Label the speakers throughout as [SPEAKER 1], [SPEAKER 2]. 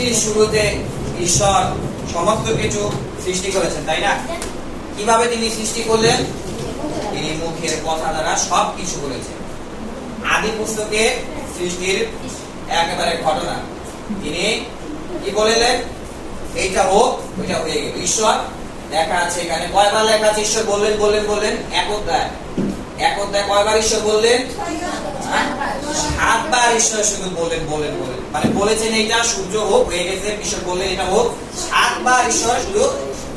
[SPEAKER 1] সৃষ্টির শুরুতে ঈশ্বর সমস্ত কিছু সৃষ্টি করেছেন, তাই না? কিভাবে তিনি সৃষ্টি করলেন? তিনি মুখের কথা দ্বারা সবকিছু করেছেন। আদি পুস্তকে সৃষ্টির একেবারে ঘটনা তিনি কি বললেন? এইটা হোক, ওইটা হয়ে গেল। ঈশ্বর লেখা আছে এখানে, কয়বার লেখা আছে? ঈশ্বর বললেন বললেন বললেন, এক অধ্যায় কয়বার ঈশ্বর বললেন? 7 বার ঈশ্বর শুধু বললেন বললেন বললেন, মানে বলেছেন এইটা সূর্য হোক, হয়ে গেছে। ঈশ্বর বললেন এটা হোক, 7 বার ঈশ্বর শুধু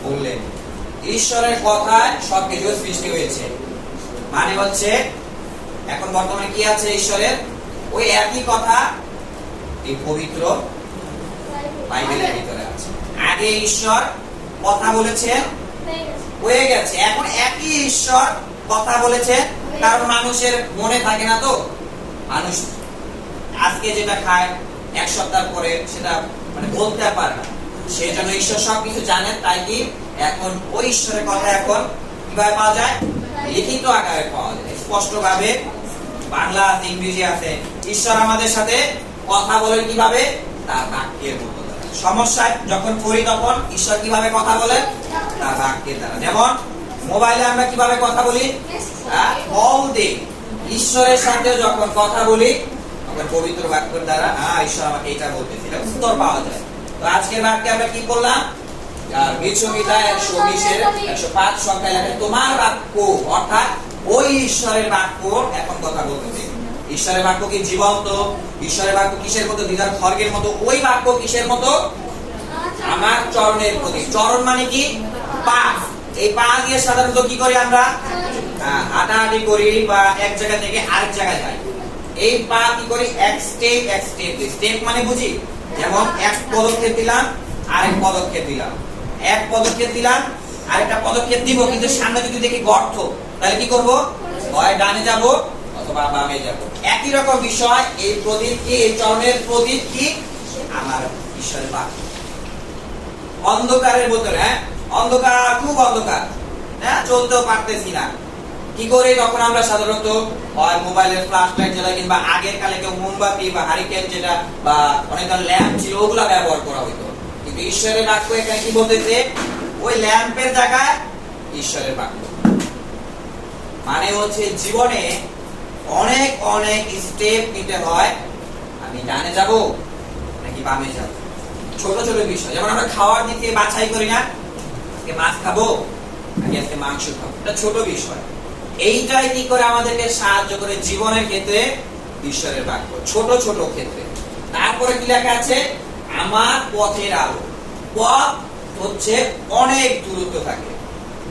[SPEAKER 1] বললেন। ঈশ্বরের কথায় সবকিছু সৃষ্টি হয়েছে। মানে হচ্ছে এখন বর্তমানে কি আছে ঈশ্বরের? ওই একই কথা এই পবিত্র বাইবেলের ভিতরে আছে। আগে ঈশ্বর কথা বলেছেন, হয়ে গেছে। এখন একই ঈশ্বর কথা বলেছে, কারণ মানুষের মনে থাকে না তো। মানুষ আজকে যেটা খায় 1 সপ্তাহ পরে সেটা মানে বলতে পারে না। সেই জন্য ঈশ্বর সবকিছু জানেন। তাই কি এখন ওই ঈশ্বরের কথা এখন কিভাবে পাওয়া যায়? লিখিত আকারে পাওয়া যায়, স্পষ্ট ভাবে। বাংলা আছে, ইংরেজি আছে। ঈশ্বর আমাদের সাথে কথা বলেন কিভাবে? তার বাক্যের মধ্যে। সমস্যায় যখন পড়ি তখন ঈশ্বর কিভাবে কথা বলেন? তার বাক্যের দ্বারা। যেমন মোবাইলে আমরা কিভাবে কথা বলি? কল দিই। ঈশ্বরের সাথে যখন কথা বলি তখন পবিত্র বাক্যের দ্বারা ঈশ্বর আমাকে এটা বলতেছিল, উত্তর পাওয়া যায়। তো আজকের বাক্যে আমরা কি করলাম? গীতসংহিতা 120-105 সংখ্যায় লেখা তোমার বাক্য, অর্থাৎ ওই ঈশ্বরের বাক্য এখন কথা বলতেছে। ঈশ্বরের বাক্য কি জীবন্ত? ঈশ্বরের বাক্য কিসের মতো? দ্বিধার খড়গের মতো। ওই বাক্য কিসের মতো? আমার চরণের প্রতি। চরণ মানে কি? পা। এই পা দিয়ে সাধারণত কি করি আমরা? হাঁটাহাঁটি করি বা এক জায়গা থেকে আরেক জায়গায় যাই। এই পা কি করি? এক স্টেপ এক স্টেপ। স্টেপ মানে বুঝি, যেমন এক পদক্ষেপ দিলাম, আরেক পদক্ষেপ দিলাম, এক পদক্ষেপ দিলাম, আরেকটা পদক্ষেপ দিব। কিন্তু সামনে যদি দেখি গর্ত, তাহলে কি করব? হয় ডানে যাব অথবা বামে যাব। একই রকম বিষয়। এই প্রদীপ কি? এই চরণের প্রদীপ কি? আমার ঈশ্বরের বাক্য। অন্ধকারের ভিতরে, অন্ধকার, খুব অন্ধকার, চলতেও পারতেছি না। কি করে? তখন আমরা সাধারণত হয় মোবাইলের ফ্ল্যাশ লাইট জ্বালাই, কিংবা আগের কালে কেউ মোমবাতি বা হারিকেন যেটা বা অনেক ল্যাম্প ছিল ওগুলা ব্যবহার করা হইতো। কিন্তু ঈশ্বরের বাক্য এখানে কি বলতেছে? ওই ল্যাম্পের জায়গায় ঈশ্বরের বাক্য। মানে হচ্ছে জীবনে অনেক অনেক স্টেপ নিতে হয়। আমি ডানে যাব নাকি বামে যাব? ছোট ছোট বিষয়, যেমন আমরা খাওয়ার দিক থেকে বাছাই করি না, আজকে মাছ খাবো নাকি আজকে মাংস খাবো, এটা ছোট বিষয়। এইটাই কি করে আমাদেরকে সাহায্য করে জীবনের ক্ষেত্রে? ঈশ্বরের বাক্য, ছোট ছোট ক্ষেত্রে। তারপরে কি লেখা আছে? আমার পথের আলো। পথ হচ্ছে অনেক দূরত্ব থাকে।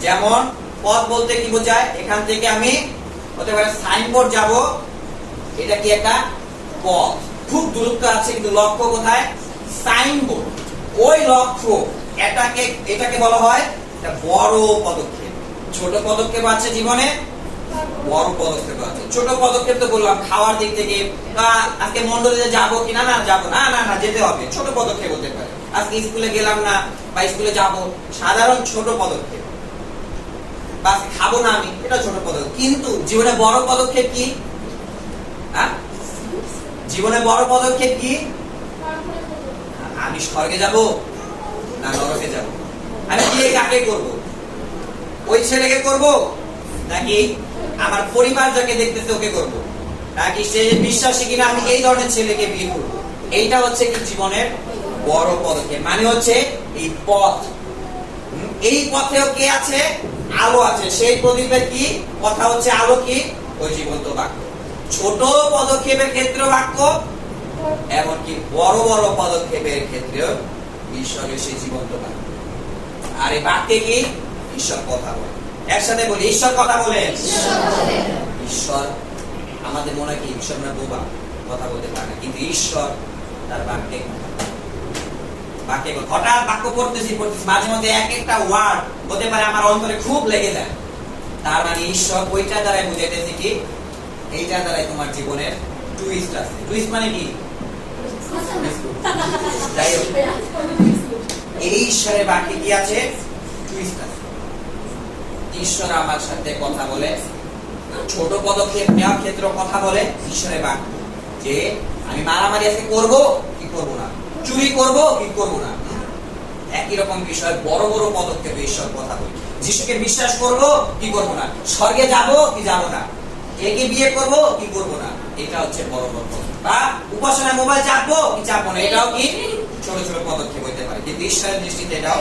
[SPEAKER 1] যেমন পথ বলতে কি বোঝায়? এখান থেকে আমি হতে পারে সাইনবোর্ড যাব, এটা কি একটা পথ, খুব দূরত্ব আছে, কিন্তু লক্ষ্য কোথায়? সাইনবোর্ড। ওই লক্ষ্য, এটাকে বলা হয় একটা বড় পদক্ষেপ। ছোট পদক্ষেপ আছে জীবনে, বড় পদক্ষেপ আছে। ছোট পদক্ষেপ তো বললাম খাওয়ার দিক থেকে, আজকে মন্ডলে যাবো কিনা, না যাবো না, না না যেতে হবে, ছোট পদক্ষেপ হতে পারে। আজকে স্কুলে গেলাম না বা স্কুলে যাব, সাধারণ ছোট পদক্ষেপ। বা খাবো না আমি, এটা ছোট পদক্ষেপ। কিন্তু জীবনে বড় পদক্ষেপ কি? জীবনে বড় পদক্ষেপ কি? আমি স্বর্গে যাব না নরকে যাব? আমি বিয়ে কাকে করব? ওই ছেলেকে করব নাকি আমার পরিবার যাকে দেখতেছে ওকে করব? নাকি সে বিশ্বাসী কিনা আমি এই ধরনের ছেলেকে বিয়ে করব? এইটা হচ্ছে কি জীবনের বড় পদক্ষেপ। মানে হচ্ছে এই পথ। এই পথেও কে আছে? আলো আছে। সেই প্রদীপের কি কথা হচ্ছে? আলো কি? ওই জীবন্ত বাক্য। ছোট পদক্ষেপের ক্ষেত্রে বাক্য, এমনকি বড় বড় পদক্ষেপের ক্ষেত্রেও ঈশ্বরের সেই জীবন্ত বাক্য। আর এই বাক্যে কি? ঈশ্বর কথা বলে। একসাথে বলি, ঈশ্বর কথা বলেন। ঈশ্বর, আমাদের মনে হয় কি ঈশ্বর না বোবা, কথা বলতে পারে না, কিন্তু ঈশ্বর তার বাক্যে হঠাৎ বাক্য পড়তেছি মাঝে মধ্যে এক একটা ওয়ার্ড হতে পারে আমার অন্তরে খুব লেগে যায়। তার মানে ঈশ্বর ওইটা দ্বারাই বুঝাইতেছে কি এইটা দ্বারাই তোমার জীবনের টুইস্ট আছে। টুইস্ট মানে কি? এই ঈশ্বরের বাক্যে কি আছে? টুইস্ট আছে। ঈশ্বর আমার সাথে কথা বলে, ছোট পদক্ষেপ নেওয়ার ক্ষেত্রে কথা বলে। ঈশ্বরের বাক্য যে আমি মারামারি আজকে করবো কি করবো না, চুরি করব কি করব না, একই রকম বিষয়। বড় বড় পদক্ষেপে ঈশ্বর কথা বলি। যিশুকে বিশ্বাস করব কি করব না, স্বর্গে যাব কি যাব না, একে বিয়ে করব কি করব না, এটা হচ্ছে বড় বড় পদক্ষেপ। বা উপাসনায় মোবাইল চাপবো কি চাপবো না, এটাও কি ছোট ছোট পদক্ষেপ হতে পারে। কিন্তু ঈশ্বরের দৃষ্টিতে এটাও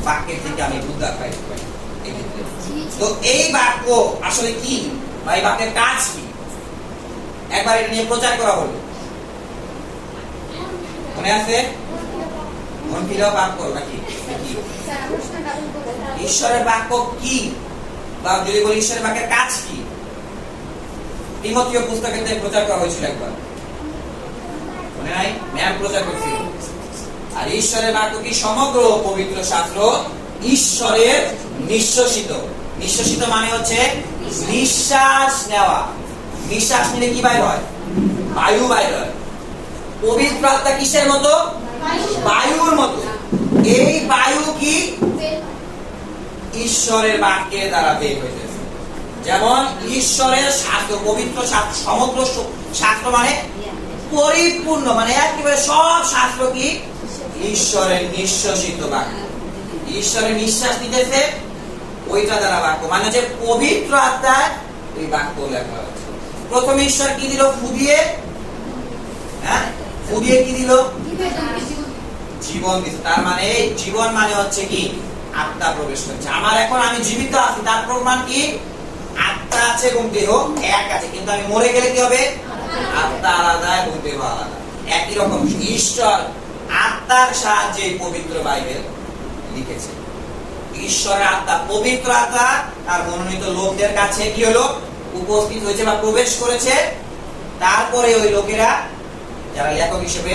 [SPEAKER 1] বাক্যের থেকে আমি উদ্ধার পাইতে পারি। তো এই বাক্য আসলে কি বা এই বাক্যের কাজ কি, একবার এটা নিয়ে প্রচার করা হলো, মনে আছে? মন ফিরেও পাপ করো নাকি? ঈশ্বরের বাক্য কি, বা যদি বলি ঈশ্বরের বাক্যের কাজ কি, তিমথিয় পুস্তকেতে প্রচার করা হয়েছিল একবার, মনে নাই? ম্যাম প্রচার করছিল। আর ঈশ্বরের বাক্য কি? সমগ্র পবিত্র শাস্ত্র ঈশ্বরের নিঃশ্বাসিত। নিঃশ্বাসিত মানে হচ্ছে নিঃশ্বাস নেওয়া। নিঃশ্বাস নিলে কি বাইর হয়? বায়ু বাইর হয়। পবিত্র আত্মা কিসের মতো? বায়ুর মতো। এই বায়ু কি? ঈশ্বরের বাক্যের দ্বারা বের হইতেছে। যেমন ঈশ্বরের শাস্ত্র, পবিত্র শাস্ত্র, সমগ্র শাস্ত্র মানে পরিপূর্ণ, মানে একেবারে সব শাস্ত্র কি? ঈশ্বরের নিঃশ্বাসিত বাক্য। ঈশ্বরের নিঃশ্বাস নিতেছে, ওইটা দ্বারা বাক্য মানে যে পবিত্র আত্মায় এই বাক্য লেখা হয়েছে। প্রথমে ঈশ্বর কি দিল? ফু দিয়ে, হ্যাঁ, ফু দিয়ে কি দিল? জীবন দিল। তার মানে জীবন মানে হচ্ছে কি? আত্মা প্রবেশ করছে। আমার এখন আমি জীবিত আছি, তার প্রমাণ কি? আত্মা আছে এবং দেহ এক আছে। কিন্তু আমি মরে গেলে কি হবে? আত্মা আলাদা এবং দেহ আলাদা। একই রকম ঈশ্বর আত্মার সাহায্যে পবিত্র বাইবেল লিখেছে। ঈশ্বরের আত্মা, পবিত্র আত্মা তার মনোনীত লোকদের কাছে কি হলো? উপস্থিত হয়েছে বা প্রবেশ করেছে। তারপরে ওই লোকেরা যারা লেখক হিসেবে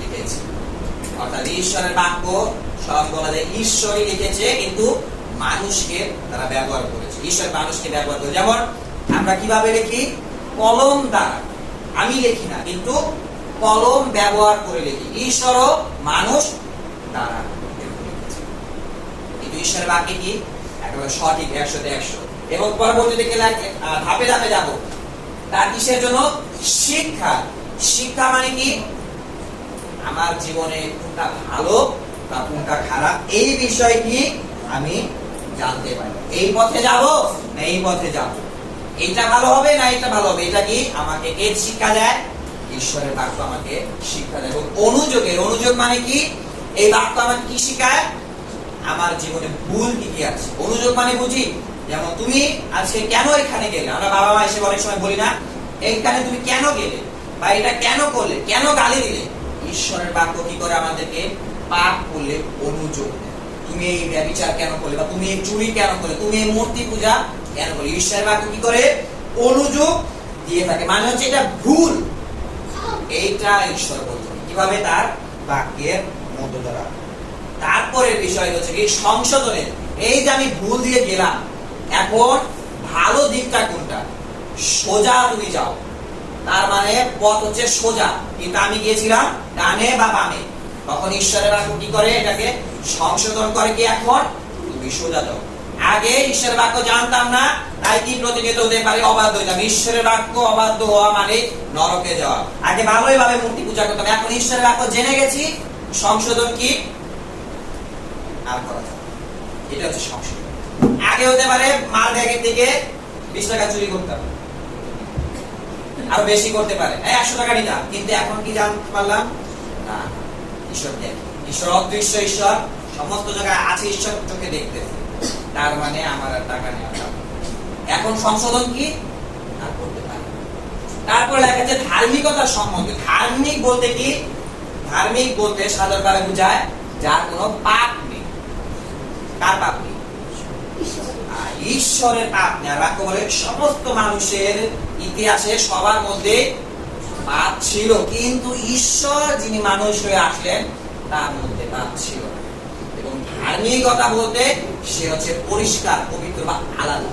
[SPEAKER 1] লিখেছে। অর্থাৎ ঈশ্বরের বাক্য সব বলা যায় ঈশ্বরই লিখেছে, কিন্তু মানুষকে তারা ব্যবহার করেছে। ঈশ্বর মানুষকে ব্যবহার করে। যেমন আমরা কিভাবে লিখি? কলম দ্বারা। আমি লিখি না, কিন্তু কলম ব্যবহার করে লিখি। ঈশ্বরও মানুষ দ্বারা। কিন্তু ঈশ্বরের বাক্যে কি? একেবারে সঠিক, 100তে 100। এবং পরবর্তীতে ধাপে ধাপে যাব। তার কিসের জন্য? শিক্ষা। শিক্ষা মানে কি? আমার জীবনে কোনটা ভালো বা কোনটা খারাপ, এই বিষয় কি আমি জানতে পারি। এই পথে যাব না এই পথে যাব, এইটা ভালো হবে না এটা ভালো হবে, এটা কি আমাকে কে শিক্ষা দেয়? ঈশ্বরের বাক্য আমাকে শিক্ষা দেয়। এবং অনুযোগের, অনুযোগ মানে কি? এই বাক্য আমাকে কি শিখায়? আমার জীবনে ভুল কি কি আছে। অনুযোগ মানে বুঝি, যেমন তুমি আজকে কেন এখানে গেলে, আমরা বাবা মা এসে অনেক সময় বলি না, এইখানে তুমি কেন গেলে, বা এটা কেন করলে, কেন গালি দিলে। ঈশ্বরের বাক্য কি করে? আমাদেরকে পাপ করলে অনুযোগ দেয়। তুমি এই ব্যভিচার কেন করলে, বা তুমি এই চুরি কেন করলে, তুমি এই মূর্তি পূজা কেন করলে। ঈশ্বরের বাক্য কি করে? অনুযোগ দিয়ে থাকে। মানে হচ্ছে এটা ভুল, এইটা ঈশ্বর বলছেন কিভাবে? তার বাক্যের মধ্য দ্বারা। তারপরে বিষয় হচ্ছে কি? সংশোধনের। এই যে আমি ভুল দিয়ে গেলাম, এখন ভালো দিকটা কোনটা? সোজা তুমি যাও। তার মানে পথ হচ্ছে সোজা, কিন্তু আমি গিয়েছিলাম ডানে বা বামে। তখন ঈশ্বরের বাক্য কি করে? এটাকে সংশোধন করে কি? এখন তুমি সোজা যাও। আগে ঈশ্বরের বাক্য জানতাম না, তাই কি প্রতিনিয়ত হতে পারে অবাধ্য হইতাম। ঈশ্বরের বাক্য অবাধ্য হওয়া মানে নরকে যাওয়া। আগে ভালোই ভাবে মূর্তি পূজা করতাম, এখন ঈশ্বরের বাক্য জেনে গেছি, সংশোধন কি? আর করা যাবে। এটা হচ্ছে সংশোধন। আগে হতে পারে মাল ব্যাগের থেকে 20 টাকা চুরি করতাম, আরো বেশি করতে পারে, 100 টাকা নিতাম, কিন্তু এখন কি জানতে পারলাম? না, ঈশ্বর দেখ, ঈশ্বর অদৃশ্য, ঈশ্বর সমস্ত জায়গায় আছে, ঈশ্বর চোখে দেখতেছে। তার মানে আমার আর টাকা নেওয়া যাবে। এখন সংশোধন কি? আর করতে পারে। তারপর লেখা আছে ধার্মিকতার সম্বন্ধে। ধার্মিক বলতে কি? ধার্মিক বলতে সাধারণভাবে বোঝায় যার কোনো পাপ নেই। কার পাপ নেই? ঈশ্বরের পাপ নেই। আর বাক্য বলে সমস্ত মানুষের ইতিহাসে সবার মধ্যে পাপ ছিল, কিন্তু ঈশ্বর যিনি মানুষ হয়ে আসলেন তার মধ্যে পাপ ছিল। এবং ধার্মিকতা বলতে সে হচ্ছে পরিষ্কার, পবিত্র বা আলাদা।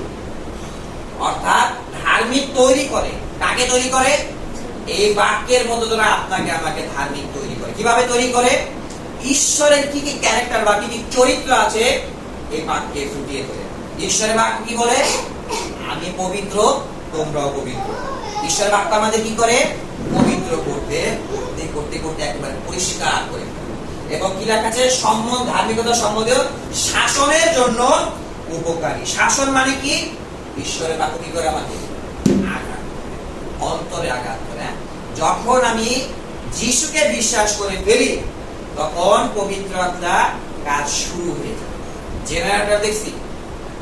[SPEAKER 1] অর্থাৎ ধার্মিক তৈরি করে। কাকে তৈরি করে? এই বাক্যের মধ্যে দ্বারা আপনাকে আমাকে ধার্মিক তৈরি করে। কিভাবে তৈরি করে? ঈশ্বরের কি কি ক্যারেক্টার বা কি কি চরিত্র আছে এই বাক্যে ফুটিয়ে তোলে। ঈশ্বরের বাক্য কি বলে? আমি পবিত্র, তোমরাও পবিত্র। ঈশ্বরের বাক্য আমাদের কি করে? পবিত্র করতে করতে করতে একেবারে পরিষ্কার করে ফেলবে। এবং কি লেখা আছে? ধার্মিকতা সম্বন্ধীয় শাসনের জন্য উপকারী। শাসন মানে কি? ঈশ্বরের বাক্য কি করে আমাকে আঘাত, অন্তরে আঘাত করে। যখন আমি যিশুকে বিশ্বাস করে ফেলি তখন পবিত্র আত্মা কাজ শুরু হয়ে যায়। জেনারেটর দেখছি,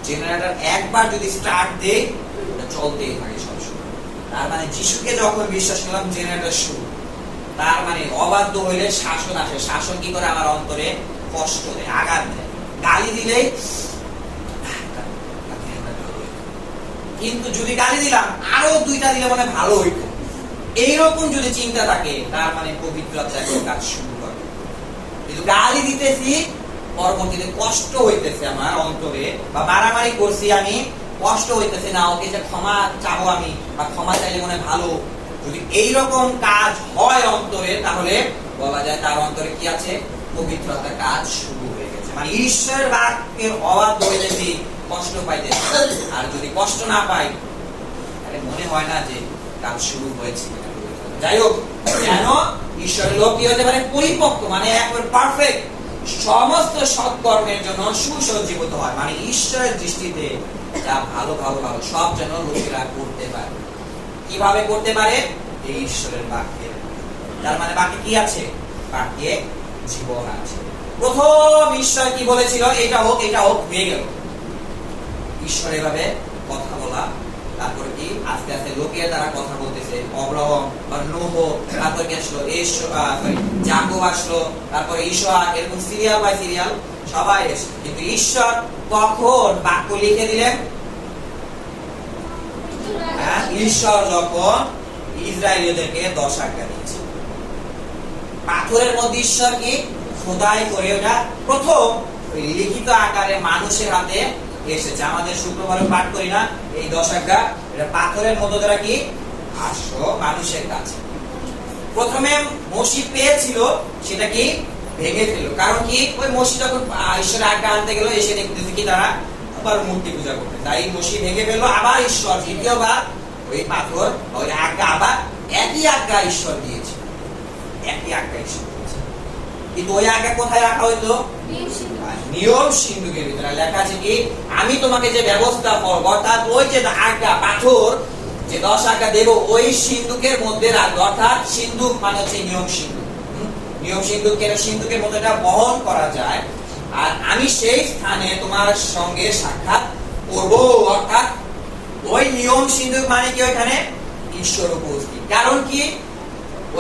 [SPEAKER 1] জেনারেটর একবার যদি স্টার্ট দেয় এটা চলতেই থাকে সবসময়। তার মানে যিশুকে যখন বিশ্বাস করলাম জেনারেটর শুরু। তার মানে অবাধ্য হইলে শাসন আসে। শাসন কি করে? আমার অন্তরে কষ্ট দেয়, আঘাত দেয়। গালি দিলেই, কিন্তু যদি গালি দিলাম আরো 2টা দিলে মানে ভালো হইতো, এইরকম যদি চিন্তা থাকে তার মানে পবিত্র আত্মা কাজ শুরু করে। কিন্তু গালি দিতেছি, পরবর্তীতে কষ্ট হইতেছে আমার অন্তরে, বা মারামারি করছি আমি, কষ্ট হইতেছে না, ওকে যে ক্ষমা চাবো আমি, বা ক্ষমা চাইলে মনে ভালো, যদি এইরকম কাজ হয় অন্তরে, তাহলে বলা যায় তার অন্তরে কি আছে? পবিত্র আত্মার কাজ শুরু হয়ে গেছে। মানে ঈশ্বরের বাক্যের অবাধ্য হইতেছি, কষ্ট পাইতেছি। আর যদি কষ্ট না পাই তাহলে মনে হয় না যে কাজ শুরু হয়েছে। যাই হোক, কেন ঈশ্বরের লোক কি হতে পারে? পরিপক্ক, মানে একবার পারফেক্ট, সমস্ত সৎকর্মের জন্য সুসজ্জিত হয়। মানে ঈশ্বরের দৃষ্টিতে যা ভালো ভালো ভালো সব যেন লোকেরা করতে পারে। কিভাবে করতে পারে? এই ঈশ্বরের বাক্যে। তার মানে বাক্যে কি আছে? বাক্যে জীবন আছে। প্রথম ঈশ্বর কি বলেছিল? এটা হোক, এটা হোক, হয়ে গেল। ঈশ্বর এভাবে কথা বলা, তারপরে কি আস্তে আস্তে লোকের দ্বারা কথা বলতেছে। অব্রাহাম বা নোহ, তারপর কি আসলো যাকব আসলো, তারপরে ঈশাক, এরকম সিরিয়াল বাই সিরিয়াল সবাই এসে। কিন্তু ঈশ্বর কখন বাক্য লিখে দিলেন? ঈশ্বর যখন ইসরায়েলীদেরকে 10 আজ্ঞা দিয়েছে, পাথরের মধ্যে ঈশ্বর কি খোদাই করে ওটা প্রথম লিখিত আকারে মানুষের হাতে এসেছে। আমাদের শুক্রবারে পাঠ করি না এই 10 আজ্ঞা, এটা পাথরের মধ্যে দ্বারা কি আসলো মানুষের কাছে। প্রথমে মসি পেয়েছিল, সেটা কি ভেঙে ফেলল। কারণ কি? ওই মসি যখন ঈশ্বরের আজ্ঞা আনতে গেল, এসে দেখতেছে কি তারা আবার মূর্তি পূজা করতে, তাই মসি ভেঙে ফেললো। আবার ঈশ্বর দ্বিতীয়বার ওই পাথর ওই আজ্ঞা, আবার একই আজ্ঞা ঈশ্বর দিয়েছে, একই আজ্ঞা ঈশ্বর দিয়েছে। কিন্তু ওই আজ্ঞা কোথায় রাখা হইতো? নিয়ম সিন্ধুকের ভিতরে লেখা আছে কি আমি তোমাকে যে ব্যবস্থা করব, অর্থাৎ ওই যে আজ্ঞা পাথর যে 10 আজ্ঞা দেব ওই সিন্ধুকের মধ্যে রাখবো। অর্থাৎ সিন্ধুক মানে হচ্ছে নিয়ম সিন্ধুক। নিয়ম সিন্ধুকের সিন্ধুকের মধ্যে এটা বহন করা যায়। আর আমি সেই স্থানে তোমার সঙ্গে সাক্ষাৎ করব। অর্থাৎ ওই নিয়ম সিন্ধুক মানে কি? ওইখানে ঈশ্বর উপস্থিত। কারণ কি?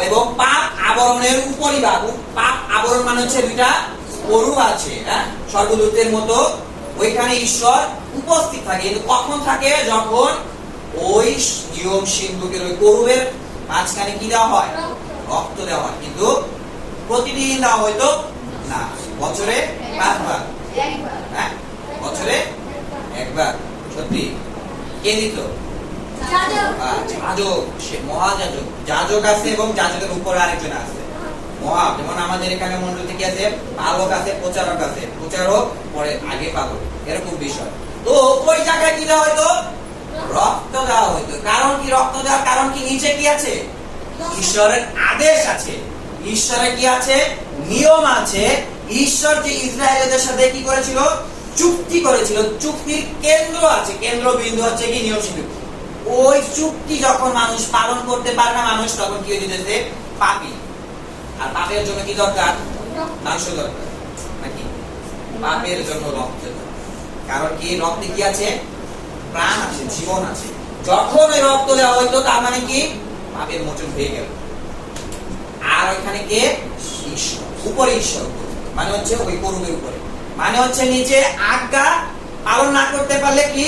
[SPEAKER 1] এবং পাপ আবরণের উপরিভাগ, পাপ আবরণ মানে হচ্ছে 2টা করু আছে, স্বর্গদূতের মতো, ওইখানে ঈশ্বর উপস্থিত থাকে। কিন্তু কখন থাকে? যখন ওই নিয়ম সিন্ধুকের ওই করুবের মাঝখানে কি দেওয়া হয়? রক্ত দেওয়া হয়। কিন্তু প্রতিদিন দেওয়া হয়তো না, বছরে 5 বার, বছরে 1 বার। সত্যি কে দিত? যাজক, সে মহাযাজক। যাজক আছে এবং যাজকের উপরে আরেকজন আছে মহা। যেমন আমাদের এখানে মন্ডলীতে কি আছে? পালক আছে, প্রচারক আছে। প্রচারক পরে আগে পালক, এরকম বিষয়। তো ওই জায়গায় কি দেওয়া হয়তো? রক্ত দেওয়া হইতো। কারণ কি রক্ত দেওয়ার কারণ কি? নিচে কি আছে? ঈশ্বরের আদেশ আছে, ঈশ্বরের কি আছে? নিয়ম আছে। ঈশ্বর যে ইসরায়েলদের সাথে কি করেছিল? চুক্তি করেছিল। চুক্তির কেন্দ্র আছে, কেন্দ্রবিন্দু হচ্ছে কি নিয়ম সিন্ধুক। ওই চুক্তি যখন মানুষ পালন করতে পারে না, মানুষ তখন কি হয়ে যেতেছে? পাপী। আর পাপের জন্য কি দরকার? মাংস দরকার নাকি? পাপের জন্য রক্ত দরকার। কারণ কি? রক্তে কি আছে? প্রাণ আছে, জীবন আছে। যখন ওই রক্ত দেওয়া হইতো তার মানে কি? পাপের মোচন হয়ে গেল। আর ওইখানে কে? ঈশ্বর, উপরে ঈশ্বর, মানে হচ্ছে ওই করুণের উপরে, মানে হচ্ছে নিচে আজ্ঞা পালন না করতে পারলে কি?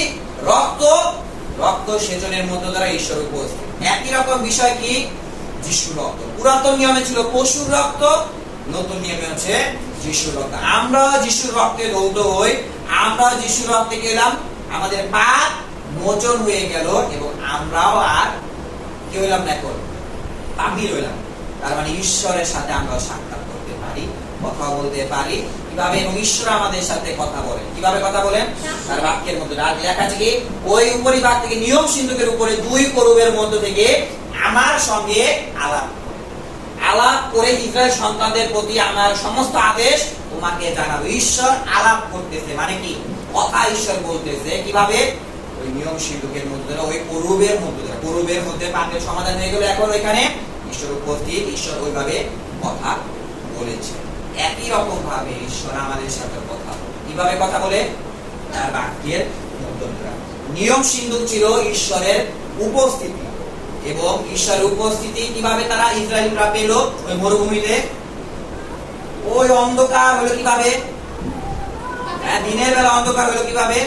[SPEAKER 1] রক্ত, রক্ত সেচনের মধ্য দ্বারা ঈশ্বর উপস্থিত। একই রকম বিষয় কি? যিশুর রক্ত। পুরাতন নিয়মে ছিল পশুর রক্ত, নতুন নিয়মে হচ্ছে যিশুর রক্ত। আমরা যিশুর রক্তে ধৌত হই, আমরা যিশুর রক্তে গেলাম, আমাদের পাপ মোচন হয়ে গেল এবং আমরাও আর কি হইলাম না? এখন পাপী হইলাম। তার মানে ঈশ্বরের সাথে আমরা সাক্ষাৎ করতে পারি, কথা বলতে পারি। কিভাবে? এবং ঈশ্বর আমাদের সাথে কথা বলেন। কিভাবে কথা বলেন? তার বাক্যের মধ্যে লেখা আছে কি ওই উপরিভাগ থেকে নিয়ম সিন্ধুকের উপরে 2 করুবের মধ্য থেকে আমার সঙ্গে আলাপ। আলাপ করে ইসরায়েল সন্তানদের প্রতি আমার সমস্ত আদেশ তোমাকে জানাবো। ঈশ্বর আলাপ করতেছে, মানে কি কথা ঈশ্বর বলতেছে কিভাবে? ওই নিয়ম সিন্ধুকের মধ্যে, ওই করুবের মধ্যে পাপের সমাধান হয়ে গেল। এখন ওইখানে ঈশ্বর উপস্থিত, ঈশ্বর ওইভাবে কথা বলেছে। একই রকম ভাবে ঈশ্বর আমাদের সাথে কথা কিভাবে কথা বলে? তার বাক্যের মধ্যে। নিয়ম সিন্ধুক ছিল ঈশ্বরের উপস্থিতি, এবং ঈশ্বরের উপস্থিতি কিভাবে তারা ইসরায়েলরা পেল? ওই মরুভূমিতে ওই অন্ধকার হলো কিভাবে? দিনের বেলা অন্ধকার হলো কিভাবে?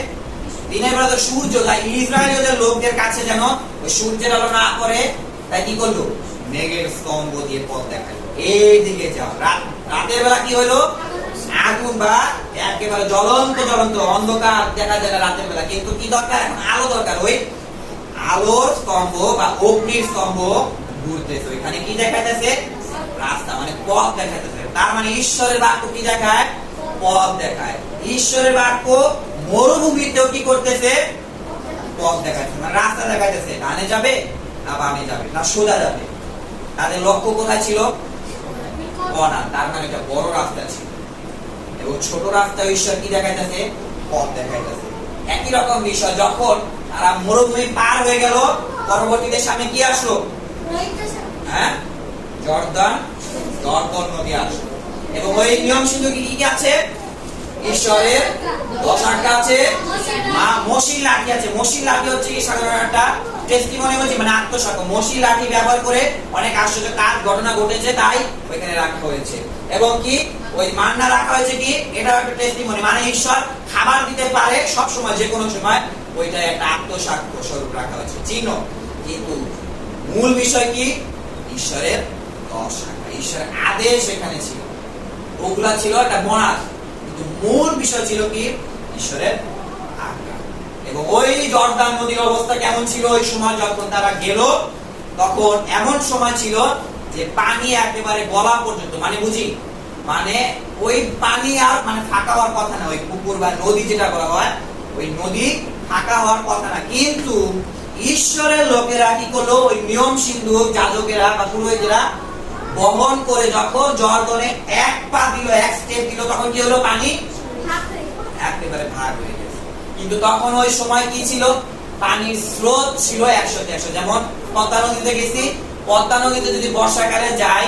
[SPEAKER 1] দিনের বেলা তো সূর্য, তাই ইসরায়েলীয়দের লোকদের কাছে যেন ওই সূর্যের আলো না পড়ে, তাই কি করলো? মেঘের স্তম্ভ দিয়ে পথ দেখালো, এই দিকে যাও। রাতের বেলা কি হলো? আগুন বা একেবারে জ্বলন্ত অন্ধকার দেখা যায় না রাতের বেলা, কিন্তু কি দরকার? এখন আলো দরকার। ওই আলোর স্তম্ভ বা অগ্নির স্তম্ভ ঘুরতেছে, ওইখানে কি দেখাইতেছে? রাস্তা, মানে পথ দেখাইতেছে। তার মানে ঈশ্বরের বাক্য কি দেখায়? পথ দেখায়। ঈশ্বরের বাক্য মরুভূমিতেও কি করতেছে? পথ দেখাচ্ছে, মানে রাস্তা দেখাইতেছে। ডানে যাবে না বামে যাবে না সোজা যাবে। তাদের লক্ষ্য কোথায় ছিল? কনান। তার মানে একটা বড় রাস্তা ছিল, এবং ছোট রাস্তা ঈশ্বর কি দেখাইতেছে? পথ দেখাইতেছে। একই রকম বিষয়, যখন তারা মরুভূমি পার হয়ে গেল, পরবর্তীতে সামনে কি আসলো? জর্দান নদী আসলো। এবং ওই নিয়ম সিন্ধু কি কি আছে? ঈশ্বরের 10 আজ্ঞা আছে, মসির লাঠি আছে। মসির লাঠি হচ্ছে কি সাধারণ একটা টেস্টিমনি, মানে আত্মসাক্ষ্য। মসির লাঠি ব্যবহার করে অনেক আশ্চর্য কাজ ঘটনা ঘটেছে, তাই ওইখানে রাখা হয়েছে। এবং কি ওই মান্না রাখা হয়েছে কি? এটা একটা টেস্টিমনি, মানে ঈশ্বর খাবার দিতে পারে সব সময়, যে কোনো সময়। ওইটা একটা আত্মসাক্ষ্য স্বরূপ রাখা হয়েছে, চিহ্ন। কিন্তু মূল বিষয় কি? ঈশ্বরের 10 আজ্ঞা, ঈশ্বরের আদেশ এখানে ছিল। ওগুলা ছিল একটা বোনাস, কিন্তু মূল বিষয় ছিল কি? ঈশ্বরের আজ্ঞা। এবং ওই জর্দান নদীর অবস্থা কেমন ছিল ওই সময় যখন তারা গেল? তখন এমন সময় ছিল যে পানি একেবারে গলা পর্যন্ত, মানে বুঝি, মানে ওই পানি আর মানে ফাঁকা হওয়ার কথা না। ওই পুকুর বা নদী যেটা বলা হয়, ওই নদী ফাঁকা হওয়ার কথা না। কিন্তু ঈশ্বরের লোকেরা কি করলো? ওই নিয়ম সিন্ধুক যাজকেরা বা পুরোহিতরা বহন করে যখন জর্দনে এক পা দিল, এক স্টেপ দিল, তখন কি হলো? পানি একেবারে ভাগ হয়ে গেছে। কিন্তু তখন ওই সময় কি ছিল? পানির স্রোত ছিল 100-100। যেমন পদ্মা নদীতে গেছি, পদ্মা নদীতে যদি বর্ষাকালে যাই,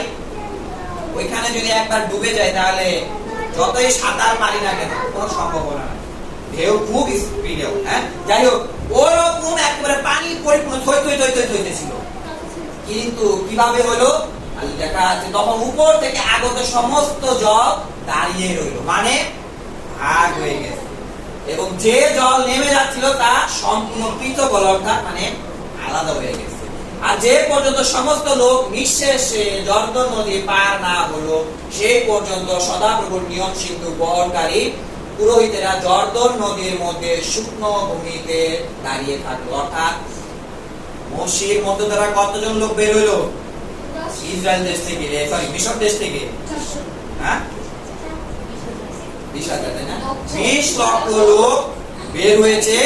[SPEAKER 1] ওইখানে যদি একবার ডুবে যায়, তাহলে যতই সাঁতার পারি না কেন কোনো সম্ভাবনা নাই, ঢেউ খুব স্পিডেও। যাই হোক, ওরকম একেবারে পানি পরিপূর্ণ থইতেছিল। কিন্তু কিভাবে হলো? দেখা যাচ্ছে তখন উপর থেকে আগত সমস্ত জল দাঁড়িয়ে রইল, মানে ভাগ হয়ে গেছে। এবং যে জল নেমে যাচ্ছিল তা সম্পূর্ণ পৃথক হলো, অর্থাৎ মানে আলাদা হয়ে গেছে। আর যে পর্যন্ত সমস্ত লোক নিঃশেষে জর্দন নদী পার না হলো, সেই পর্যন্ত সদাপ্রভুর নিয়ম সিন্ধু বহনকারী পুরোহিতেরা জর্দন নদীর মধ্যে শুকনো ভূমিতে দাঁড়িয়ে থাকলো। অর্থাৎ মসির মধ্য দ্বারা কতজন লোক বের হইলো? ইসরায়েল দেশ থেকে, মিশর দেশ থেকে 20 লক্ষ লোক বের হয়েছে।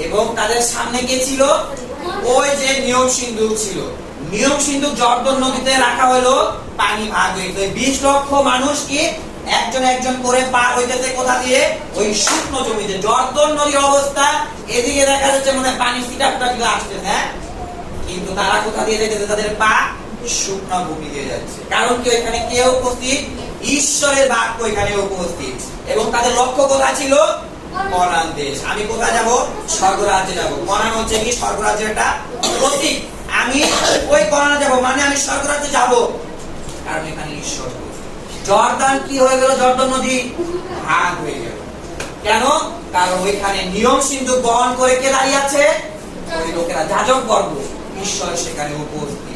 [SPEAKER 1] এবং তাদের সামনে কে ছিল? ওই যে নিয়ম সিন্ধুক ছিল। নিয়ম সিন্ধুক জর্দন নদীতে রাখা হলো, পানি ভাগ হয়েছে। 20 লক্ষ মানুষ কি একজন একজন করে পার হইতেছে কোথা দিয়ে? ওই শুকনো জমিতে। জর্দন নদীর অবস্থা এদিকে দেখা যাচ্ছে মানে পানি সিটাপটা গুলো আসতেছে, কিন্তু তারা কোথা দিয়ে যেতেছে? তাদের পা শুকনো ভূমি দিয়ে যাচ্ছে। কারণ কি? এখানে কে উপস্থিত? ঈশ্বরের বাক্য এখানে উপস্থিত। এবং তাদের লক্ষ্য কোথায় ছিল? কনান দেশ। আমি কোথায় যাব? স্বর্গরাজ্যে যাব। কনান হচ্ছে কি? স্বর্গরাজ্যের একটা প্রতীক। আমি ওই কনানে যাব, মানে আমি স্বর্গরাজ্যে যাব, কারণ এখানে ঈশ্বর। জর্দান কি হয়ে গেল? জর্দান নদী ভাগ হয়ে গেল। কেন? কারণ ওইখানে নিয়ম সিন্ধুক বহন করে কে দাঁড়িয়ে আছে? ওই লোকেরা, যাজক বর্গ। ঈশ্বর সেখানে উপস্থিত।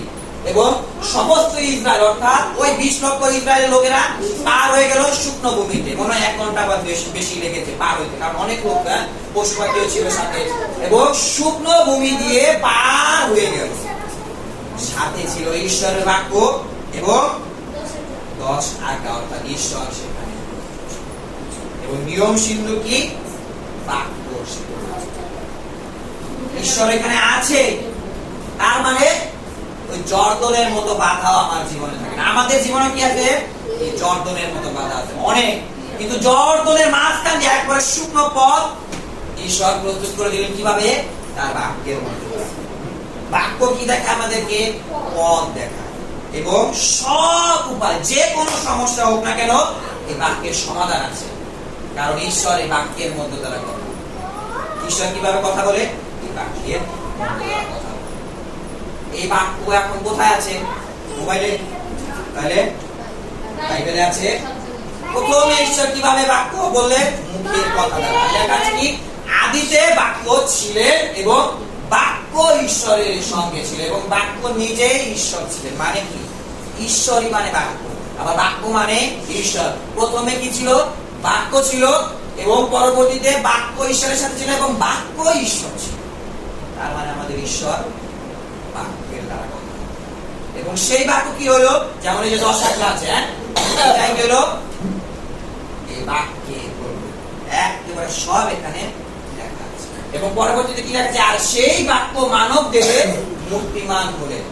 [SPEAKER 1] এবং সমস্ত ইসরায়েল, অর্থাৎ ওই 20 লক্ষ ইসরায়েলের লোকেরা পার হয়ে গেল শুকনো ভূমিতে। মনে হয় 1 ঘন্টা বা বেশি লেগেছে পার হইতে, কারণ অনেক লোক পশু পাখিও ছিল সাথে। এবং শুকনো ভূমি দিয়ে পার হয়ে গেল। সাথে ছিল ঈশ্বরের বাক্য এবং 10 আজ্ঞা, অর্থাৎ ঈশ্বর সেখানে। এবং নিয়ম সিন্ধু কি? বাক্য। ঈশ্বর এখানে আছে, তার মানে ওই জর্দনের মতো বাধা আমার জীবনে থাকে না। আমাদের জীবনে কি আছে? এই জর্দনের মতো বাধা আছে অনেক, কিন্তু জর্দনের মাঝখান দিয়ে একবারে শুকনো পথ ঈশ্বর প্রস্তুত করে দিলেন কিভাবে? তার বাক্যের মধ্যে। বাক্য কি দেখায় আমাদেরকে? পথ দেখায়, এবং সব উপায়, যে কোনো সমস্যা হোক না কেন এই বাক্যের সমাধান আছে, কারণ ঈশ্বর এই বাক্যের মধ্যে দ্বারা কথা বলে। ঈশ্বর কিভাবে কথা বলে? এই বাক্যের মধ্যে দ্বারা কথা বলে। এই বাক্য এখন কোথায় আছে? মোবাইলে? তাহলে বাইবেলে আছে। প্রথমে ঈশ্বর কিভাবে বাক্য বললেন? মুখের কথা দ্বারা। লেখা আছে কি? আদিতে বাক্য ছিলেন এবং বাক্য ঈশ্বরের সঙ্গে ছিল, এবং বাক্য নিজেই ঈশ্বর ছিলেন। মানে কি? ঈশ্বরই মানে বাক্য, আবার বাক্য মানে ঈশ্বর। প্রথমে কি ছিল? বাক্য ছিল, এবং পরবর্তীতে বাক্য ঈশ্বরের সাথে ছিল, এবং বাক্য ঈশ্বর ছিল। তার মানে আমাদের ঈশ্বর বাক্যের দ্বারা কথা, এবং সেই বাক্য কি হলো? যেমন এই যে 10 আটলা আছে, তাই হলো এই বাক্যে একেবারে সব এখানে লেখা আছে। এবং পরবর্তীতে কি লেখা আছে? আর সেই বাক্য মানব দেহে মূর্তিমান হলেন।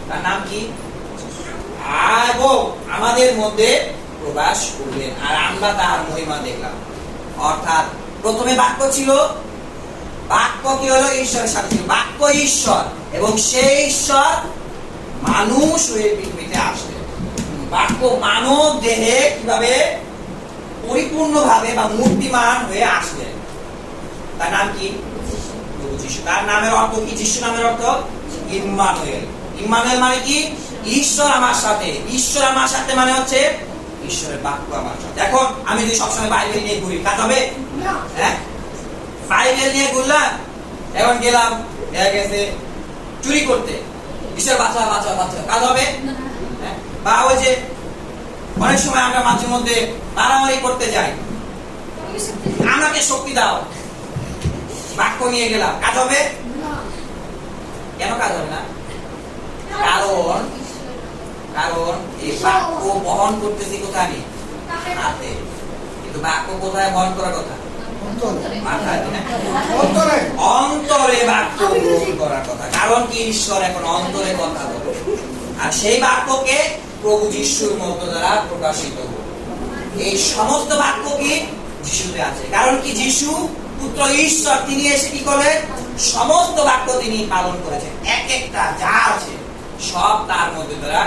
[SPEAKER 1] তার নাম কি? এবং আমাদের মধ্যে প্রবেশ করলেন, আর আমরা তার মহিমা দেখলাম। অর্থাৎ প্রথমে বাক্য ছিল, বাক্য কি হলো? ঈশ্বরের সাথে ছিল, বাক্য ঈশ্বর, এবং সেই ঈশ্বর মানুষ হয়ে পৃথিবীতে আসলেন। বাক্য মানব দেহে কিভাবে পরিপূর্ণভাবে বা মূর্তিমান হয়ে আসলেন। তার নাম কি? প্রভু যিশু। তার নামের অর্থ কি? যিশু নামের অর্থ ইম্মানুয়েল। ইম্মানুয়েল মানে কি? ঈশ্বর আমার সাথে। ঈশ্বর আমার সাথে মানে হচ্ছে ঈশ্বরের বাক্য আমার সাথে। এখন আমি যদি সবসময় বাইবেল নিয়ে ঘুরি, কাজ হবে? হ্যাঁ, বাইবেল নিয়ে ঘুরলাম, এখন গেলাম গেছে চুরি করতে, ঈশ্বর বাঁচা বাঁচা বাঁচা, কাজ হবে? বা ওই যে অনেক সময় আমরা মাঝে মধ্যে মারামারি করতে যাই, আমাকে শক্তি দাও, বাক্য নিয়ে গেলাম, কাজ হবে? কেন কাজ হবে না? কারণ এই বাক্য বহন করতেছি কোথায়? আমি হাতে, কিন্তু বাক্য কোথায় বহন করার কথা? অন্তরে বাক্য গ্রহণ করার কথা। কারণ কি? ঈশ্বর এখন অন্তরে কথা বলে, আর সেই বাক্যকে প্রভু যিশুর মধ্য দ্বারা প্রকাশিত হবে। এই সমস্ত বাক্য কি? যিশুতে আছে। কারণ কি? যিশু পুত্র ঈশ্বর, তিনি এসে কি করেন? সমস্ত বাক্য তিনি পালন করেছেন। এক একটা যা আছে সব তার মধ্যে দ্বারা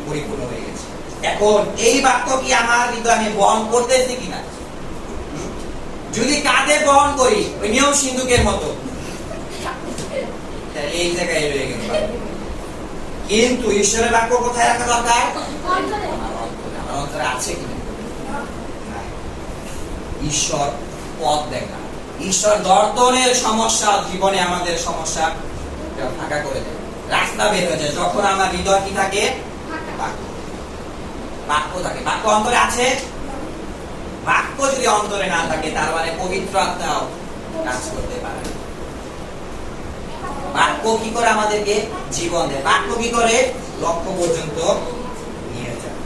[SPEAKER 1] পরিপূর্ণ হয়ে গেছে। এখন এই বাক্য কি আমার হৃদয়ে আমি বহন করতেছি কিনা? যদি কাঁধে বহন করি ওই নিয়ম সিন্ধুকের মতো, এই জায়গায় রয়ে গেল। কিন্তু ঈশ্বরের বাক্য কোথায় রাখা দরকার? আমার অন্তরে আছে কিনা? ঈশ্বর পথ দেখা, ঈশ্বর দর্শনের সমস্যা জীবনে আমাদের সমস্যা ফাঁকা করে দেয়, রাস্তা বের হয়ে যায় যখন আমার হৃদয় কি থাকে? বাক্য থাকে। বাক্য অন্তরে আছে। বাক্য যদি অন্তরে না থাকে তার মানে পবিত্র আত্মাও কাজ করতে পারে। বাক্য কি করে? আমাদেরকে জীবন দেয়। বাক্য কি করে? লক্ষ্য পর্যন্ত নিয়ে যায়।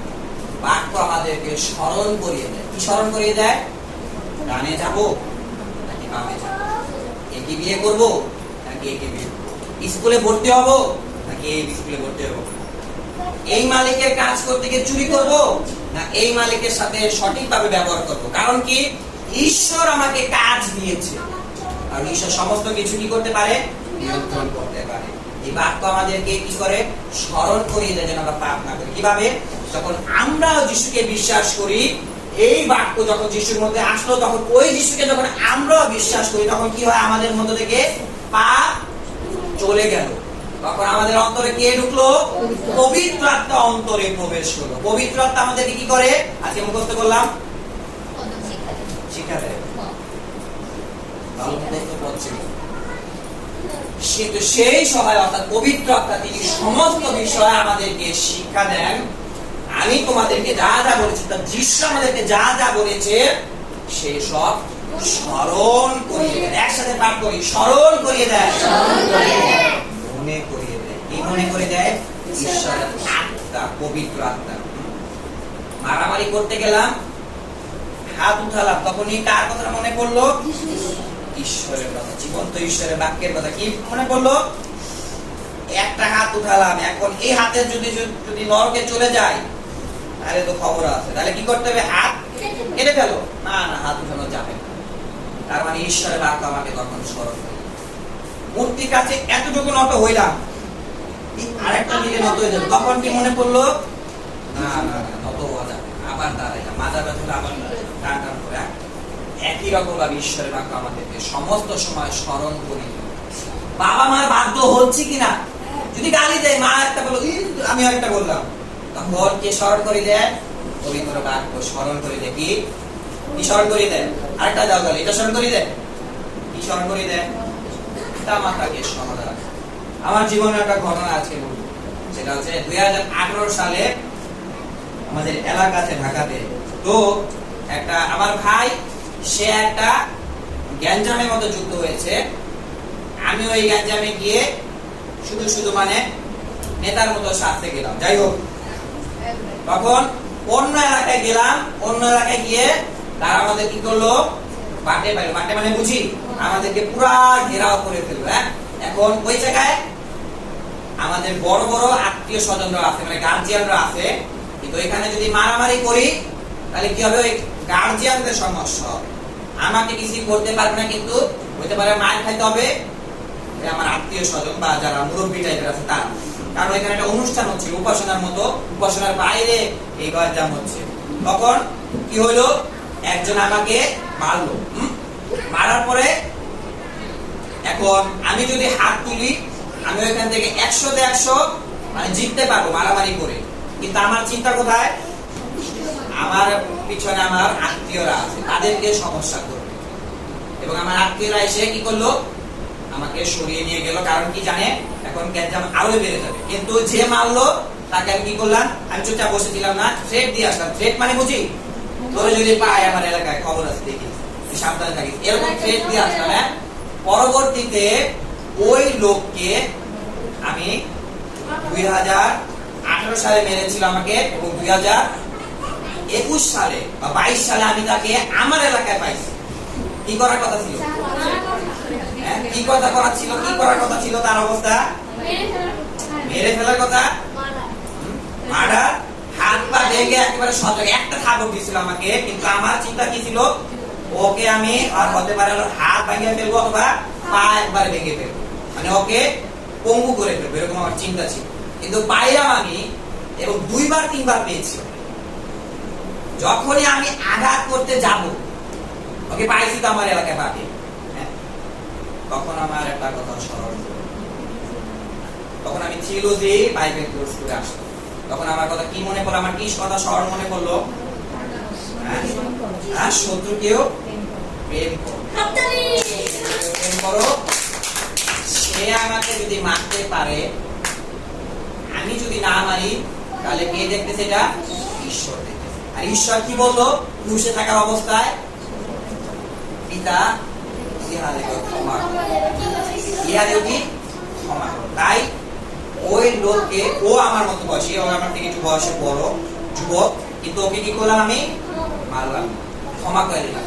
[SPEAKER 1] বাক্য আমাদেরকে স্মরণ করিয়ে দেয়। কি স্মরণ করিয়ে দেয়? ডানে যাব নাকি বামে যাব, একে বিয়ে করব নাকি একে বিয়ে করব, স্কুলে ভর্তি হব নাকি এই স্কুলে ভর্তি হব, এই মালিকের কাজ করতে গিয়ে চুরি করব না এই মালিকের সাথে সঠিকভাবে ব্যবহার করব। কারণ কি? ঈশ্বর আমাকে কাজ দিয়েছে, আর ঈশ্বর সমস্ত কিছু কি করতে পারে? নিয়ন্ত্রণ করতে পারে। এই বাক্য আমাদেরকে কি করে? স্মরণ করিয়ে দেয় যেন আমরা পাপ না করি। কিভাবে? যখন আমরা যিশুকে বিশ্বাস করি, এই বাক্য যখন যিশুর মধ্যে আসলো, তখন ওই যিশুকে যখন আমরা বিশ্বাস করি, তখন কি হয়? আমাদের মধ্য থেকে পাপ চলে গেল। তখন আমাদের অন্তরে কে ঢুকলো? পবিত্র আত্মা অন্তরে প্রবেশ করলো। পবিত্র আত্মা আমাদেরকে কি করে? আজকে মুখস্থ করলাম, শিক্ষা দেয়। সেই সহায় অর্থাৎ পবিত্র আত্মা, তিনি সমস্ত বিষয় আমাদেরকে শিক্ষা দেন। আমি তোমাদেরকে যা যা বলেছি, যিশু আমাদেরকে যা যা বলেছে সে সব স্মরণ করিয়ে দেয়। একসাথে পাঠ করি, স্মরণ করিয়ে দেয়, মনে করিয়ে দেয়। কি মনে করে দেয়? ঈশ্বরের আত্মা, পবিত্র আত্মা। মারামারি করতে গেলাম, হাত উঠালাম, তখনই কার কথা মনে পড়লো? ঈশ্বরের কথা, জীবন্ত ঈশ্বরের বাক্যের কথা কি মনে পড়লো? একটা হাত উঠালাম, এখন এই হাতের যদি যদি নরকে চলে যায় তাহলে তো খবর আছে, তাহলে কি করতে হবে? হাত কেটে ফেলো। না না, হাত উঠানো যাবে না। তার মানে ঈশ্বরের বাক্য আমাকে তখন স্মরণ করে। মূর্তির কাছে এতটুকু নত হইলাম, আরেকটা দিকে নত হয়ে যাবে, তখন কি মনে পড়লো? না না না, নত হওয়া যাবে, আবার দাঁড়াইলাম, মাথা ব্যথা আবার টান টান করে। একই রকম ভাবে ঈশ্বরের বাক্য আমাদেরকে সমস্ত সময় স্মরণ করি। বাবা মার বাধ্য হচ্ছে কিনা, যদি গালি দেয়, মা একটা বললো, আমি একটা বললাম, তখন কে স্মরণ করে দেয়? পবিত্র বাক্য স্মরণ করে দেয়। কি কি স্মরণ করে দেয়? আরেকটা দাও তাহলে, এটা স্মরণ করে দেয়। কি স্মরণ করে দেয়? পিতা মাতাকে স্মরণ রাখা। আমার জীবনে একটা ঘটনা আছে, সেটা হচ্ছে 2018 সালে আমাদের এলাকাতে ঢাকাতে, তো একটা আমার ভাই, সে একটা গ্যাঞ্জামের মতো যুক্ত হয়েছে। আমি ওই গ্যাঞ্জামে গিয়ে শুধু শুধু মানে নেতার মতো সাজতে গেলাম। যাই হোক, তখন অন্য এলাকায় গেলাম, অন্য এলাকায় গিয়ে তারা আমাদের কি করলো? বাটে পাইলো। বাটে মানে বুঝি, আমাদেরকে পুরা ঘেরাও করে ফেললো। এখন ওই জায়গায় আমাদের বড় বড় আত্মীয় স্বজনরা আছে, মানে গার্জিয়ানরা আছে, কিন্তু এখানে যদি মারামারি করি তাহলে কি হবে? ওই গার্জিয়ানদের সমস্যা হবে। আমাকে কিছু করতে পারবে না, কিন্তু হইতে পারে মার খাইতে হবে আমার আত্মীয় স্বজন বা যারা মুরব্বী টাইপের আছে তারা। কারণ এখানে একটা অনুষ্ঠান হচ্ছে, উপাসনার মতো, উপাসনার বাইরে এই গঞ্জাম হচ্ছে। তখন কি হইলো? একজন আমাকে মারলো। মারার পরে এখন আমি যদি হাত তুলি, আমি ওইখান থেকে 100-তে 100 মানে জিততে পারবো মারামারি করে, কিন্তু আমার চিন্তা কোথায়? আমার পিছনে আমার আত্মীয়রা আছে, তাদেরকে সমস্যা করবে। এবং আমার আত্মীয়রা এসে কি করলো? আমাকে সরিয়ে নিয়ে গেল। কারণ কি জানে? এখন গ্যাঞ্জাম আরো বেড়ে যাবে। কিন্তু যে মারলো তাকে আমি কি করলাম? আমি চুপচাপ বসেছিলাম না, থ্রেট দিয়ে আসলাম। থ্রেট মানে বুঝি, তোরে যদি পায় আমার এলাকায় খবর আছে, দেখি সাবধানে থাকিস, এরকম থ্রেট দিয়ে আসলাম। পরবর্তীতে ওই লোককে আমি 2018 সালে মেরেছিল আমাকে, এবং 2021 সালে বা 22 সালে আমি তাকে আমার এলাকায় পাইছি। কি করার কথা ছিল? কি কথা করার ছিল? কি করার কথা ছিল? তার অবস্থা মেরে ফেলার কথা, মার্ডার, হাত পা ভেঙে একেবারে সজাগ একটা থাবড় দিছিল আমাকে। কিন্তু আমার চিন্তা কি ছিল? ওকে আমি আর হতে পারে হাত ভেঙে ফেলবো অথবা পা একবার ভেঙে ফেলবো, মানে ওকে পঙ্গু করে ফেলবো, এরকম আমার চিন্তা ছিল। কিন্তু পাইলাম আমি, এবং 2-3 বার পেয়েছি। যখনই আমি আঘাত করতে যাব, ওকে পাইছি তো আমার এলাকায় পাকে, তখন আমার একটা কথা স্মরণ হলো। তখন আমি থিওলজি বাইবেল কোর্স করে আসলাম। তখন আমার কথা কি মনে পড়লো? আমার কি কথা স্মরণ মনে পড়লো? শত্রুকেও প্রেম করো। সে আমাকে যদি মারতে পারে, আমি যদি না মারি, তাহলে কে দেখতেছে? এটা ঈশ্বর দেখতেছে। আর ঈশ্বর কি বললো? ক্রুশে থাকার অবস্থায়, পিতা ইহাদেরকে ক্ষমা করো, ইহাদেরকে ক্ষমা করো। তাই ওই লোককে, ও আমার মতো বয়সী, ও আমার থেকে একটু বয়সে বড় যুবক, কিন্তু ওকে কি করলাম? আমি মারলাম, ক্ষমা করে দিলাম।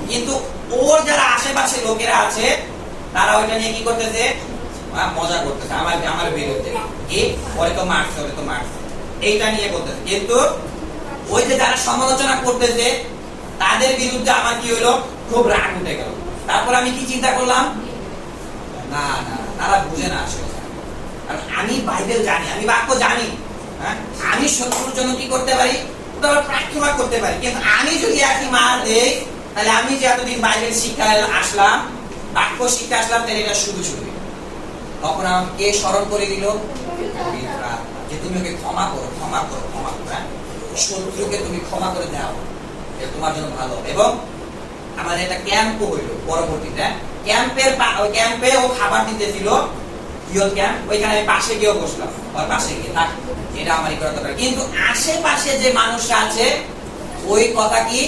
[SPEAKER 1] কিন্তু ওর যারা আশেপাশে লোকেরা আছে, তারা ওইটা নিয়ে কি করতেছে? মজা করতেছে আমার বিরুদ্ধে, কি ওরে তো মারছে, ওরে তো মারছে, এইটা নিয়ে বলতেছে। কিন্তু ওই যে যারা সমালোচনা করতেছে, তাদের বিরুদ্ধে আমার কি হইলো? খুব রাগ উঠে গেল। তারপর আমি কি চিন্তা করলাম? না না, তারা বুঝে না আসলে। কারণ আমি বাইবেল জানি, আমি বাক্য জানি। আমি শত্রুর জন্য কি করতে পারি? প্রার্থনা করতে পারি। কিন্তু আমি যদি একই মার দেই, তাহলে আমি যে এতদিন বাইবেল শিক্ষায় আসলাম, বাক্য শিক্ষা আসলাম, তাহলে এটা শুধু শুধু। তখন আমাকে স্মরণ করে দিল যে তুমি ওকে ক্ষমা করো, ক্ষমা করো, ক্ষমা করো। শত্রুকে তুমি ক্ষমা করে দাও, এটা তোমার জন্য ভালো হবে। এবং আমাদের একটা ক্যাম্পও হইলো পরবর্তীতে। ক্যাম্পে ও খাবার দিতেছিল, ক্যাম্প, ওইখানে পাশে গিয়েও বসলাম, ওর পাশে গিয়ে থাক, এটা আমারই করা দরকার। কিন্তু আশেপাশে যে মানুষরা আছে, ওই কথা কি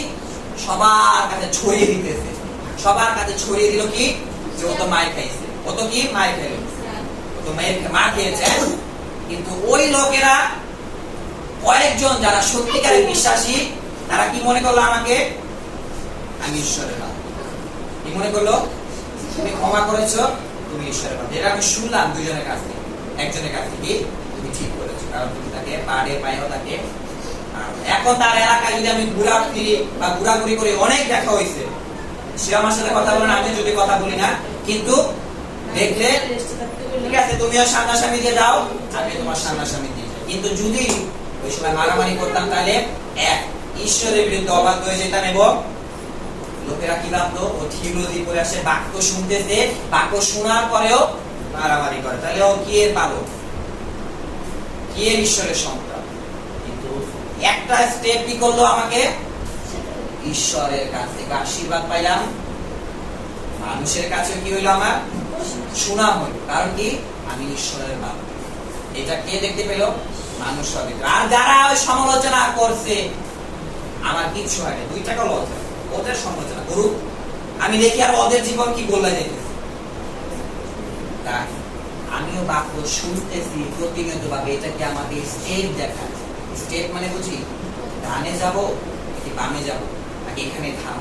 [SPEAKER 1] সবার কাছে ছড়িয়ে দিতেছে। সবার কাছে ছড়িয়ে দিল কি? যে ও তো মার খাইছে, ও তো কি মার খাইল, ও তো মার খেয়েছে। কিন্তু ওই লোকেরা কয়েকজন যারা সত্যিকারের বিশ্বাসী, তারা কি মনে করলো? আমাকে আমি ঈশ্বরের বান্দা। কি মনে করলো? তুমি ক্ষমা করেছো, তুমি ঈশ্বরের বান্দা। এটা আমি শুনলাম দুজনের কাছ থেকে। একজনের কাছ থেকে তুমি ঠিক করেছো, কারণ তুমি তাকে পাড়ে পায়েও তাকে। এখন তার এলাকায় যদি আমি ঘোরাফিরি বা ঘোরাঘুরি করে অনেক দেখা হয়েছে, সে আমার সাথে কথা বলে না, আমি যদি কথা বলি না, কিন্তু দেখলে ঠিক আছে তুমিও সামনাসামনি দিয়ে যাও, আমি তোমার সামনাসামনি দিয়ে যাই। কিন্তু যদি ওই সময় মারামারি করতাম তাহলে এক ঈশ্বরের বিরুদ্ধে অবাধ্য হয়ে যেতাম, এবং লোকেরা কি ভাবতো ও থিওলজি পড়ে আসে, বাক্য শুনতেছে, বাক্য শোনার পরেও মারামারি করে, তাহলে ও কি এর পালক, কি এর ঈশ্বরের সন্তান। কিন্তু একটা স্টেপ কি করলো, আমাকে ঈশ্বরের কাছ থেকে আশীর্বাদ পাইলাম, মানুষের কাছে কি হইলো, আমার সুনাম হইল, কারণ কি আমি ঈশ্বরের বাপ। এটা কে দেখতে পেল, মানুষ হবে। আর যারা ওই সমালোচনা করছে আমার কিচ্ছু হয় না, 2 টাকা লস হয়, ওদের সমালোচনা করুক, আমি দেখি আর ওদের জীবন কি বললা যেতেছে। তাই আমিও বাক্য শুনতেছি প্রতিনিয়ত ভাবে, এটাকে আমাকে স্টেপ দেখা, স্টেপ মানে বুঝি ডানে যাব নাকি বামে যাব নাকি এখানে থাম,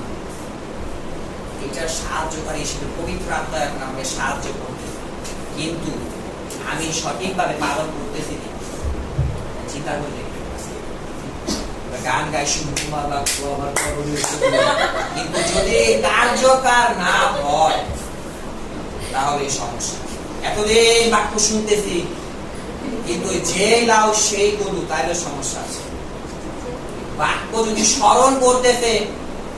[SPEAKER 1] এটার সাহায্যকারী হিসেবে পবিত্র আত্মা এখন আমাকে সাহায্য করতেছে। কিন্তু আমি সঠিকভাবে পালন করতেছি চিন্তা করে গান গাই শুধু তোমার বাক্য আমার কিন্তু যদি কার্যকর না হয় তাহলে সমস্যা। এতদিন বাক্য শুনতেছি কিন্তু যে লাউ সেই গরু, তাইলে সমস্যা আছে। বাক্য যদি স্মরণ করতেছে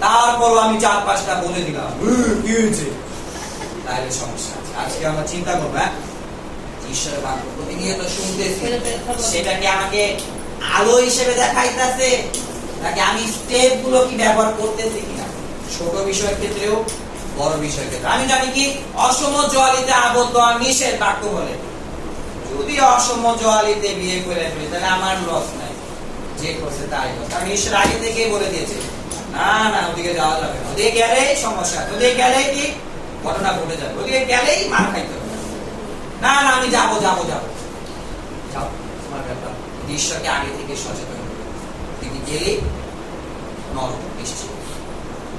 [SPEAKER 1] তারপরও আমি 4-5টা বলে দিলাম কি হয়েছে, তাহলে সমস্যা আছে। আজকে আমরা চিন্তা করবো ঈশ্বরের বাক্য প্রতিনিয়ত শুনতেছি, সেটাকে আমাকে আলো হিসেবে দেখাইতেছে নাকি আমি স্টেপ গুলো কি ব্যবহার করতেছি কিনা, ছোট বিষয়ের ক্ষেত্রেও বড় বিষয়ের ক্ষেত্রে। আমি জানি কি অসম জোয়ালিতে আবদ্ধ নিষেধ বাক্য বলে, যদি অসম জোয়ালিতে বিয়ে করে ফেলি তাহলে আমার লস নাই, যে করছে তাই লস, কারণ ঈশ্বর আগে থেকেই বলে দিয়েছে না না ওদিকে যাওয়া যাবে না, ওদিকে গেলেই সমস্যা, ওদিকে গেলেই কি ঘটনা ঘটে যাবে, ওদিকে গেলেই মার খাইতে হবে, না না আমি যাবো যাবো যাবো যাও, তোমার ব্যাপার। ঈশ্বরকে আগে থেকে সচেতন তিনি গেলেই নরক নিশ্চিত।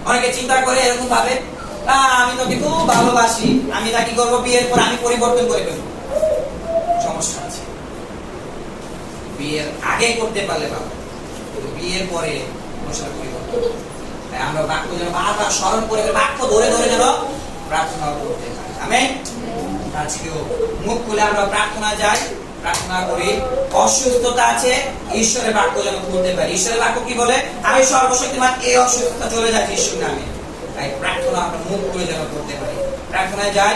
[SPEAKER 1] অনেকে চিন্তা করে এরকম ভাবে আমি তোকে খুব ভালোবাসি, আমি তাকে করবো, বিয়ের পর আমি পরিবর্তন করে ফেলবো, সমস্যা আছে। বিয়ের আগে করতে পারলে ভালো, কিন্তু বিয়ের পরে পরিবর্তন। তাই আমরা বাক্য যেন বারবার স্মরণ করে বাক্য ধরে ধরে যেন প্রার্থনা করতে পারি। আমেন। আজকেও মুখ খুলে আমরা প্রার্থনা যাই, প্রার্থনা করি। অসুস্থতা আছে, ঈশ্বরের বাক্য যেন বলতে পারি। ঈশ্বরের বাক্য কি বলে, আমি সর্বশক্তিমান, এই অসুস্থতা চলে যায় ঈশ্বর নামে। তাই প্রার্থনা আমরা মুখ খুলে যেন করতে পারি। প্রার্থনায় যাই।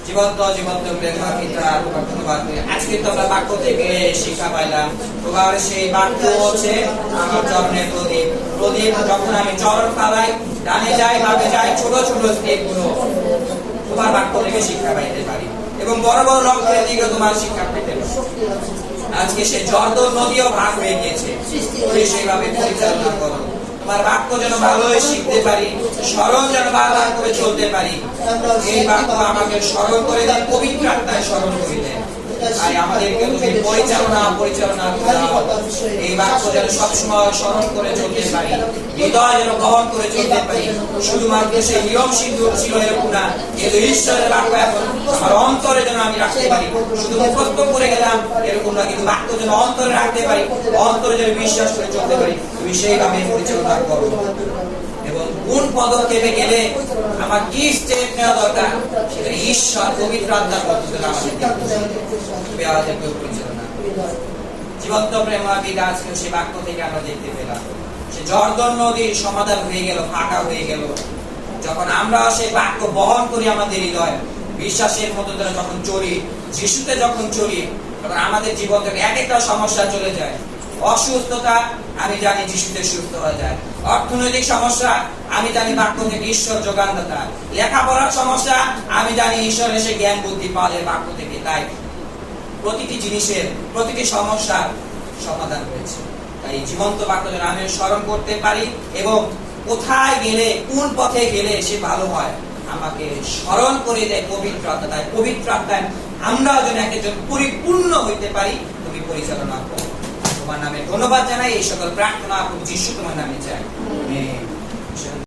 [SPEAKER 1] জীবন্ত জীবন্ত প্রেমা পিতা ধন্যবাদ। আজকে তো আমরা বাক্য থেকে শিক্ষা পাইলাম, তোমার সেই বাক্য হচ্ছে আমার চরণের প্রদীপ। প্রদীপ যখন আমি চরণ পালাই, ডানে যাই বামে যাই, ছোট ছোট স্টেপ গুলো তোমার বাক্য থেকে শিক্ষা পাইতে পারি, এবং বড় বড় লক্ষ্যের দিকে তোমার শিক্ষা পেতে পারি। আজকে সে জর্দন নদীও ভাগ হয়ে গিয়েছে, সেইভাবে পরিচালনা করো। তোমার বাক্য যেন ভালোই শিখতে পারি, স্মরণ যেন বারবার করে চলতে পারি। এই বাক্য আমাকে স্মরণ করে দেয়, পবিত্র আত্মায় স্মরণ করে দেয়। তাই আমাদেরকে তুমি পরিচালনা দাও। এই বাক্য যেন সবসময় স্মরণ করে চলতে পারি, হৃদয় যেন গ্রহণ করে চলতে পারি। শুধুমাত্র সেই নিয়ম সিদ্ধ ছিল এরকম না, কিন্তু ঈশ্বরের বাক্য এখন আমার অন্তরে যেন আমি রাখতে পারি। শুধু মুখস্থ করে গেলাম এরকম না, কিন্তু বাক্য যেন অন্তরে রাখতে পারি, অন্তরে যেন বিশ্বাস করে চলতে পারি। তুমি সেইভাবে পরিচালনা করো, এবং কোন পদক্ষেপে গেলে আমার কি স্টেপ নেওয়া দরকার সেটা ঈশ্বর পবিত্র আত্মার পদ্ধতিতে আমাদেরকে পরিচালনা। জীবন্ত প্রেমা পিতা, আজকে সে বাক্য থেকে আমরা দেখতে পেলাম সে জর্দন নদীর সমাধান হয়ে গেল, ফাঁকা হয়ে গেল। যখন আমরা সেই বাক্য বহন করি আমাদের হৃদয়, বিশ্বাসের মতো যখন চলি, যিশুতে যখন চলি, তখন আমাদের জীবন থেকে এক একটা সমস্যা চলে যায়। অসুস্থতা আমি জানি যিশুতে সুস্থ হয়ে যায়। অর্থনৈতিক সমস্যা আমি জানি বাক্য থেকে ঈশ্বর যোগানদাতা। লেখাপড়ার সমস্যা আমি জানি ঈশ্বর এসে জ্ঞান বুদ্ধি পাওয়া যায় বাক্য থেকে। তাই প্রতিটি জিনিসের প্রতিটি সমস্যার সমাধান রয়েছে। তাই জীবন্ত বাক্য যেন আমি স্মরণ করতে পারি, এবং কোথায় গেলে কোন পথে গেলে সে ভালো হয় আমাকে স্মরণ করে দেয় পবিত্র আত্মা। তাই পবিত্র আত্মায় আমরাও যেন একজন পরিপূর্ণ হইতে পারি, তুমি পরিচালনা করো। তোমার নামে ধন্যবাদ জানাই, এই সকল প্রার্থনা যিশু তোমার নামে চাই।